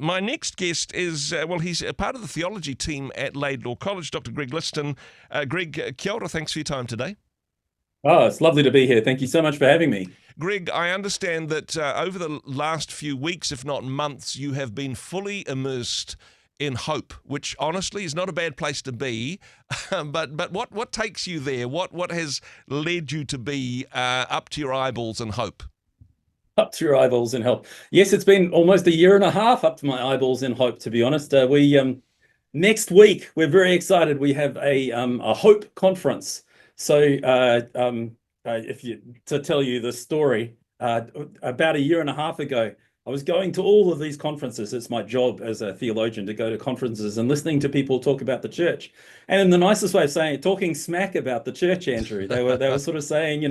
My next guest is, he's a part of the theology team at Laidlaw College, Dr. Greg Liston. Greg, kia ora, thanks for your time today. Oh, it's lovely to be here. Thank you so much for having me. Greg, I understand that over the last few weeks, if not months, you have been fully immersed in hope, which honestly is not a bad place to be. but what takes you there? What has led you to be up to your eyeballs in hope? Up to your eyeballs in hope. Yes, it's been almost a year and a half up to my eyeballs in hope, to be honest. We next week we're very excited. We have a hope conference. So if you to tell you the story, about a year and a half ago, I was going to all of these conferences. It's my job as a theologian to go to conferences and listening to people talk about the church. And in the nicest way of saying it, talking smack about the church, Andrew. They were sort of saying,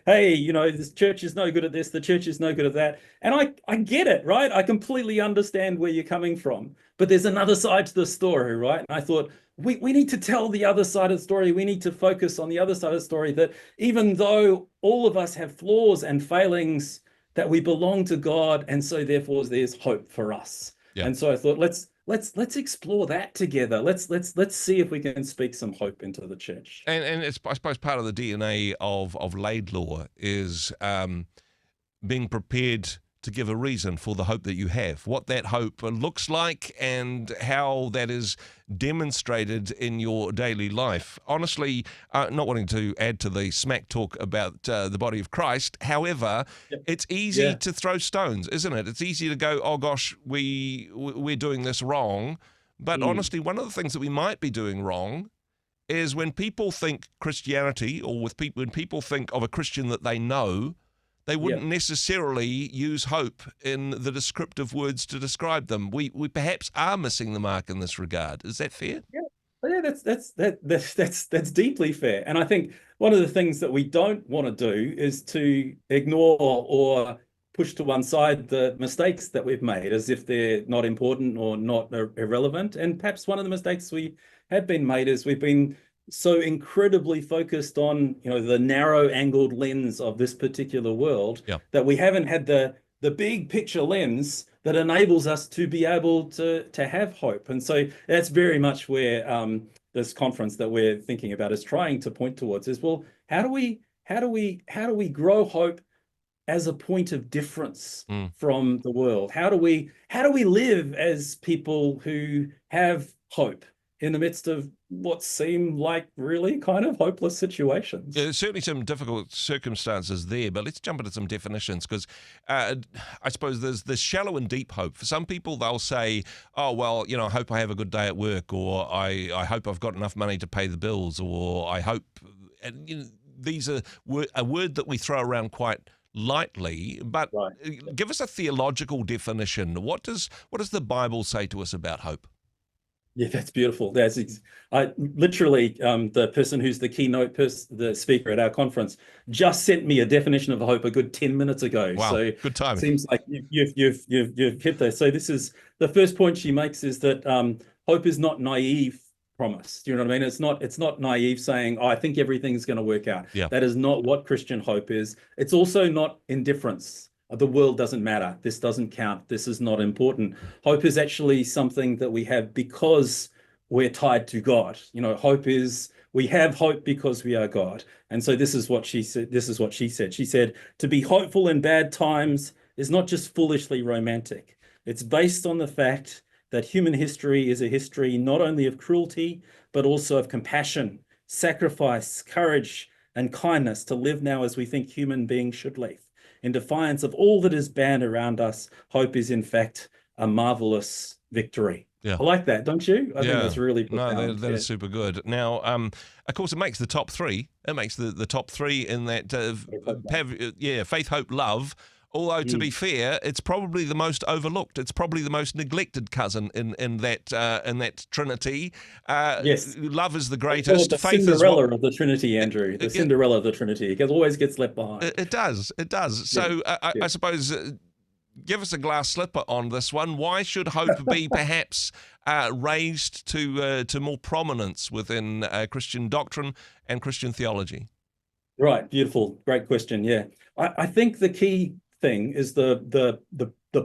hey, this church is no good at this, the church is no good at that. And I get it, right? I completely understand where you're coming from. But there's another side to the story, right? And I thought, we need to tell the other side of the story. We need to focus on the other side of the story, that even though all of us have flaws and failings, that we belong to God, and so therefore there's hope for us. Yeah. And so I thought, let's explore that together. Let's see if we can speak some hope into the church. And it's, I suppose, part of the DNA of Laidlaw is being prepared to give a reason for the hope that you have, what that hope looks like and how that is demonstrated in your daily life. Honestly, not wanting to add to the smack talk about the body of Christ, however, it's easy to throw stones, isn't it? It's easy to go, oh gosh, we're doing this wrong. But honestly, one of the things that we might be doing wrong is when people think Christianity, or when people think of a Christian that they know, they wouldn't necessarily use hope in the descriptive words to describe them. We perhaps are missing the mark in this regard. Is that fair? Yeah, that's deeply fair. And I think one of the things that we don't want to do is to ignore or push to one side the mistakes that we've made as if they're not important or not irrelevant. And perhaps one of the mistakes we have been made is we've been so incredibly focused on, the narrow-angled lens of this particular world that we haven't had the big picture lens that enables us to be able to have hope. And so that's very much where this conference that we're thinking about is trying to point towards is, well, how do we grow hope as a point of difference from the world? How do we live as people who have hope in the midst of what seem like really kind of hopeless situations? Yeah, there's certainly some difficult circumstances there, but let's jump into some definitions, because I suppose there's this shallow and deep hope. For some people, they'll say, oh, well, I hope I have a good day at work, or I hope I've got enough money to pay the bills, or I hope, and these are a word that we throw around quite lightly, but give us a theological definition. What does the Bible say to us about hope? Yeah, that's beautiful. I literally, the person who's the keynote the speaker at our conference, just sent me a definition of hope a good 10 minutes ago. Wow, so good timing. It seems like you've hit there. So this is the first point she makes, is that hope is not naive promise. Do you know what I mean? It's not naive saying, oh, I think everything's going to work out. Yeah. That is not what Christian hope is. It's also not indifference. The world doesn't matter. This doesn't count. This is not important. Hope is actually something that we have because we're tied to God. Hope is, we have hope because we are God. And so this is what she said. She said, to be hopeful in bad times is not just foolishly romantic. It's based on the fact that human history is a history not only of cruelty, but also of compassion, sacrifice, courage, and kindness to live now as we think human beings should live. In defiance of all that is banned around us, hope is in fact a marvelous victory. Yeah. I like that, don't you? I think that's really profound. No, that is super good. Now, of course, it makes the top three. It makes the top three in that faith, hope, love. Although, to be fair, it's probably the most overlooked. It's probably the most neglected cousin in that Trinity. Yes, love is the greatest. The faith Cinderella of the Trinity, Andrew. The Cinderella of the Trinity. It always gets left behind. It does. So I suppose, give us a glass slipper on this one. Why should hope be perhaps raised to more prominence within Christian doctrine and Christian theology? Right. Beautiful. Great question. Yeah. I think the key thing is the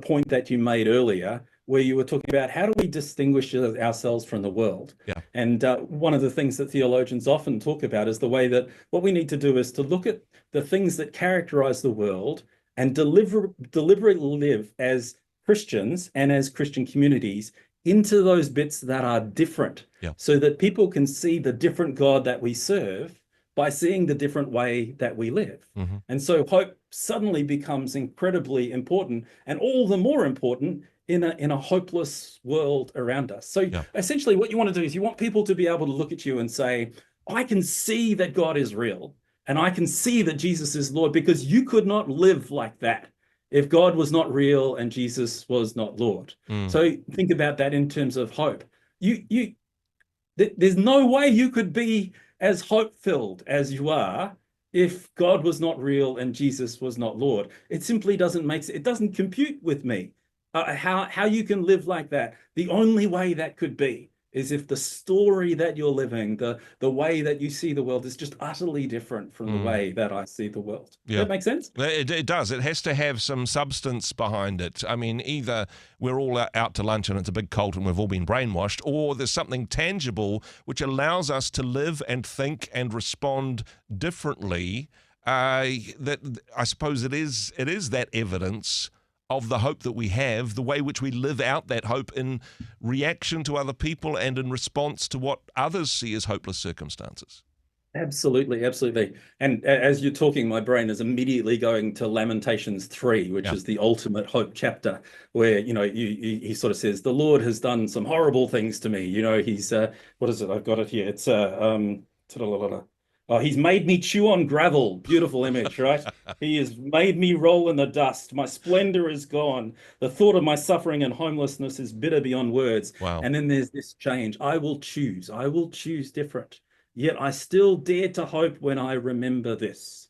point that you made earlier, where you were talking about how do we distinguish ourselves from the world. Yeah. And one of the things that theologians often talk about is the way that what we need to do is to look at the things that characterize the world and deliberately live as Christians and as Christian communities into those bits that are different, Yeah. so that people can see the different God that we serve by seeing the different way that we live. Mm-hmm. And so hope suddenly becomes incredibly important, and all the more important in a hopeless world around us. So Yeah. essentially what you want to do is you want people to be able to look at you and say, I can see that God is real, and I can see that Jesus is Lord, because you could not live like that if God was not real and Jesus was not Lord. So think about that in terms of hope. There's no way you could be as hope-filled as you are if God was not real and Jesus was not Lord. It simply doesn't make sense. It doesn't compute with me. How you can live like that. The only way that could be is if the story that you're living, the way that you see the world, is just utterly different from the way that I see the world. Yeah. Does that make sense? It does. It has to have some substance behind it. I mean, either we're all out to lunch and it's a big cult and we've all been brainwashed, or there's something tangible which allows us to live and think and respond differently. That I suppose it is that evidence of the hope that we have, the way which we live out that hope in reaction to other people and in response to what others see as hopeless circumstances. Absolutely, absolutely. And as you're talking, my brain is immediately going to Lamentations 3, which is the ultimate hope chapter, where, he sort of says, the Lord has done some horrible things to me. He's, what is it? I've got it here. It's, oh, he's made me chew on gravel. Beautiful image, right? He has made me roll in the dust. My splendor is gone. The thought of my suffering and homelessness is bitter beyond words. Wow. And then there's this change. I will choose different. Yet I still dare to hope when I remember this.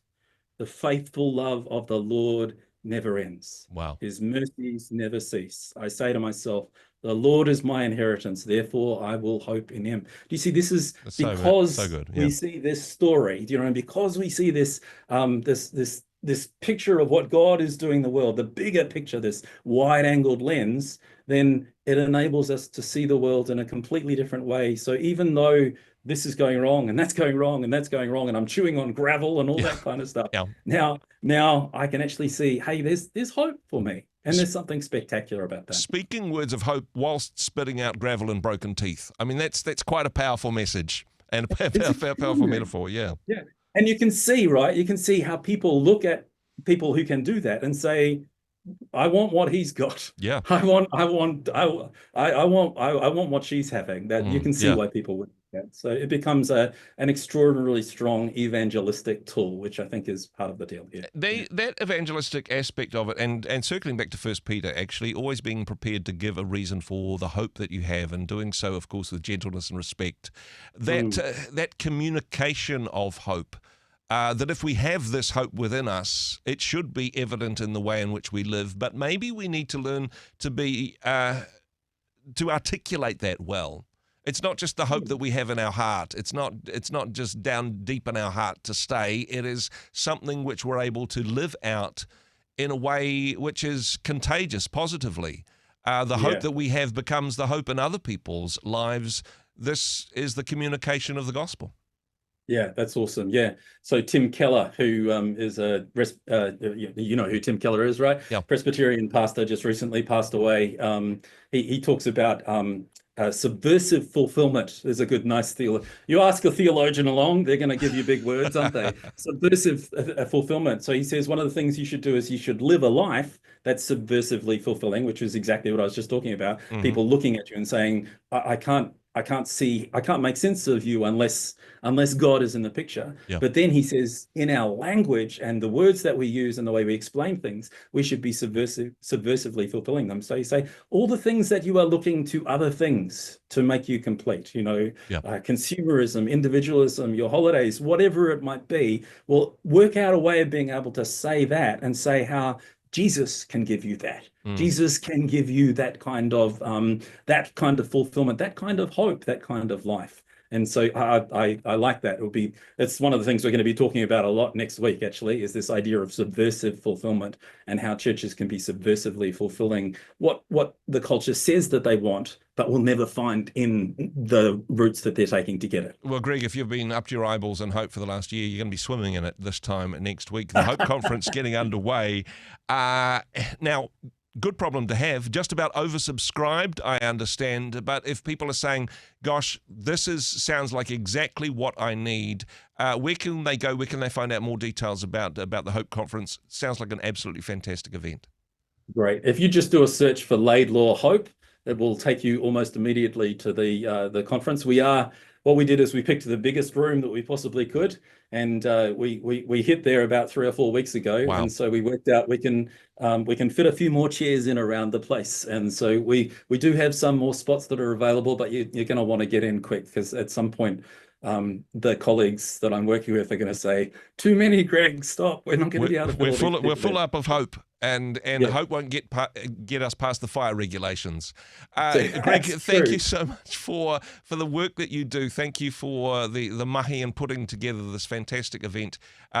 The faithful love of the Lord never ends. Wow. His mercies never cease. I say to myself, the Lord is my inheritance, therefore I will hope in him. Do you see, this is because so good. we see this story, and because we see this, this picture of what God is doing in the world, the bigger picture, this wide-angled lens, then it enables us to see the world in a completely different way. So even though this is going wrong and that's going wrong and that's going wrong and I'm chewing on gravel and all that kind of stuff, now I can actually see, hey, there's hope for me. And there's something spectacular about that. Speaking words of hope whilst spitting out gravel and broken teeth. I mean, that's quite a powerful message and a powerful metaphor. Yeah. Yeah. And you can see, right? You can see how people look at people who can do that and say, I want what he's got. Yeah. I want what she's having. That you can see why people would. So it becomes an extraordinarily strong evangelistic tool, which I think is part of the deal here. That evangelistic aspect of it, and circling back to 1 Peter, actually, always being prepared to give a reason for the hope that you have, and doing so, of course, with gentleness and respect. That communication of hope, that if we have this hope within us, it should be evident in the way in which we live, but maybe we need to learn to be to articulate that well. It's not just the hope that we have in our heart. It's not just down deep in our heart to stay. It is something which we're able to live out in a way which is contagious positively. The hope that we have becomes the hope in other people's lives. This is the communication of the gospel. Yeah, that's awesome. Yeah. So Tim Keller, who is you know who Tim Keller is, right? Yeah. Presbyterian pastor, just recently passed away. He talks about subversive fulfillment. There's a good, nice theologian. You ask a theologian along, they're going to give you big words, aren't they? Subversive fulfillment. So he says one of the things you should do is you should live a life that's subversively fulfilling, which is exactly what I was just talking about. Mm-hmm. People looking at you and saying, I can't make sense of you unless God is in the picture. Yeah. But then he says, in our language and the words that we use and the way we explain things, we should be subversively fulfilling them. So you say, all the things that you are looking to other things to make you complete, consumerism, individualism, your holidays, whatever it might be, well, work out a way of being able to say that and say how Jesus can give you that. Jesus can give you that kind of fulfillment, that kind of hope, that kind of life. And so I like that. It's one of the things we're going to be talking about a lot next week, actually, is this idea of subversive fulfillment and how churches can be subversively fulfilling what the culture says that they want, but will never find in the routes that they're taking to get it. Well, Greg, if you've been up to your eyeballs in hope for the last year, you're going to be swimming in it this time next week. The Hope Conference getting underway. Now, good problem to have, just about oversubscribed, I understand. But if people are saying, gosh, sounds like exactly what I need, where can they go? Where can they find out more details about the Hope Conference? Sounds like an absolutely fantastic event. Great. If you just do a search for Laidlaw Hope, it will take you almost immediately to the conference. What we did is we picked the biggest room that we possibly could, and we hit there about 3 or 4 weeks ago. Wow. And so we worked out we can fit a few more chairs in around the place. And so we do have some more spots that are available, but you're going to want to get in quick, because at some point the colleagues that I'm working with are going to say, "Too many, Greg, stop. We're not going to be able to." We're full up of hope. And Yeah. hope won't get us past the fire regulations. Greg, thank you so much for the work that you do. Thank you for the mahi and putting together this fantastic event.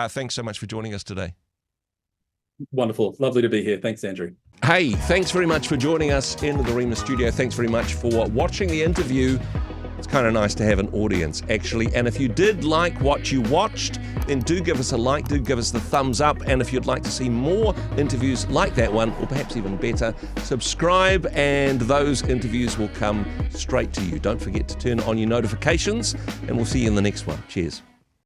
Thanks so much for joining us today. Wonderful. Lovely to be here. Thanks, Andrew. Hey, thanks very much for joining us in the Rhema studio. Thanks very much for watching the interview. It's kind of nice to have an audience, actually. And if you did like what you watched, then do give us a like, do give us the thumbs up. And if you'd like to see more interviews like that one, or perhaps even better, subscribe and those interviews will come straight to you. Don't forget to turn on your notifications, and we'll see you in the next one. Cheers.